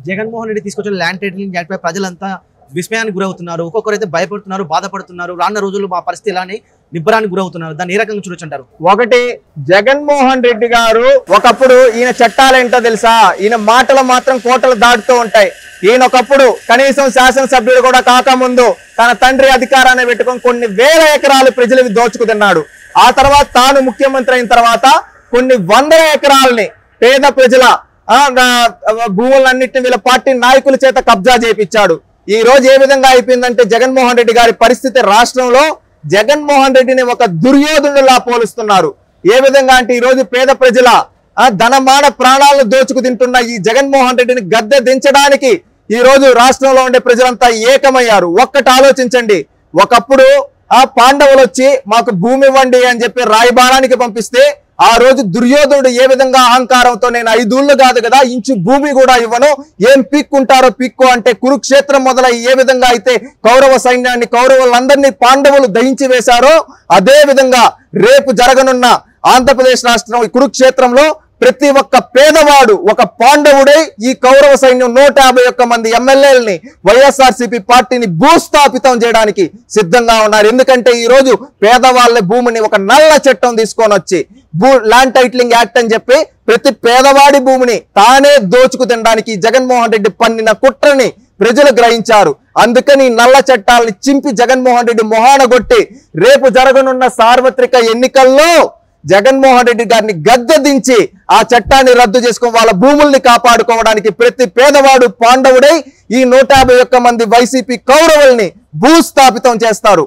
జగన్మోహన్ రెడ్డి తీసుకొచ్చిన land titling act పై ప్రజలంతా విస్మయానికి గురవుతున్నారు. ఒక్కొక్కరైతే భయపడుతున్నారు, బాధపడుతున్నారు. రానున్న రోజుల్లో మా పరిస్థితి ఇలానే నిబ్బరానికి గురవుతున్నారు. దాన్ని ఏ రకంగా చూడొచ్చంటారు? ఒకటి, జగన్మోహన్ రెడ్డి గారు ఒకప్పుడు ఈయన చట్టాలేంటో తెలుసా? ఈయన మాటలు మాత్రం కోటలు దాటుతూ ఉంటాయి. ఈయన ఒకప్పుడు కనీసం శాసనసభ్యుడు కూడా కాకముందు తన తండ్రి అధికారాన్ని పెట్టుకొని కొన్ని వేల ఎకరాలు ప్రజలకు దోచుకుతున్నాడు. ఆ తర్వాత తాను ముఖ్యమంత్రి అయిన తర్వాత కొన్ని వందల ఎకరాలని పేద ప్రజల భూములన్నింటినీ వీళ్ళ పార్టీ నాయకుల చేత కబ్జా చేయించాడు. ఈ రోజు ఏ విధంగా అయిపోయిందంటే జగన్మోహన్ రెడ్డి గారి పరిస్థితి రాష్ట్రంలో జగన్మోహన్ రెడ్డిని ఒక దుర్యోధనులా పోలుస్తున్నారు. ఏ విధంగా అంటే ఈ రోజు పేద ప్రజల ధనమాన ప్రాణాలను దోచుకు తింటున్న ఈ జగన్మోహన్ రెడ్డిని గద్దె దించడానికి ఈ రోజు రాష్ట్రంలో ఉండే ప్రజలంతా ఏకమయ్యారు. ఒక్కటి ఆలోచించండి, ఒకప్పుడు పాండవులు వచ్చి మాకు భూమి ఇవ్వండి అని చెప్పి రాయబారానికి పంపిస్తే ఆ రోజు దుర్యోధనుడు ఏ విధంగా అహంకారంతో నేను 5 ఊళ్ళు కాదు కదా, ఇంచు భూమి కూడా ఇవ్వను, ఏం పీక్కుంటారో పీక్కు అంటే కురుక్షేత్రం మొదలై ఏ విధంగా అయితే కౌరవ సైన్యాన్ని కౌరవులందరినీ పాండవులు దహించి వేశారో అదే విధంగా రేపు జరగనున్న ఆంధ్రప్రదేశ్ రాష్ట్రం కురుక్షేత్రంలో ప్రతి ఒక్క పేదవాడు ఒక పాండవుడై ఈ కౌరవ సైన్యం 151 మంది ఎమ్మెల్యేలని వైఎస్ఆర్సీపీ పార్టీని భూస్థాపితం చేయడానికి సిద్ధంగా ఉన్నారు. ఎందుకంటే ఈ రోజు పేదవాళ్ళ భూమిని ఒక నల్ల చట్టం తీసుకొని వచ్చి ల్యాండ్ టైటిలింగ్ యాక్ట్ అని చెప్పి ప్రతి పేదవాడి భూమిని తానే దోచుకు తినడానికి జగన్మోహన్ రెడ్డి పన్నిన కుట్రని ప్రజలు గ్రహించారు. అందుకని నల్ల చట్టాలని చింపి జగన్మోహన్ రెడ్డి మొహానగొట్టి రేపు జరగనున్న సార్వత్రిక ఎన్నికల్లో జగన్మోహన్ రెడ్డి గారిని గద్దె దించి ఆ చట్టాన్ని రద్దు చేసుకుని వాళ్ళ భూముల్ని కాపాడుకోవడానికి ప్రతి పేదవాడు పాండవుడై ఈ 151 మంది వైసీపీ కౌరవుల్ని భూస్థాపితం చేస్తారు.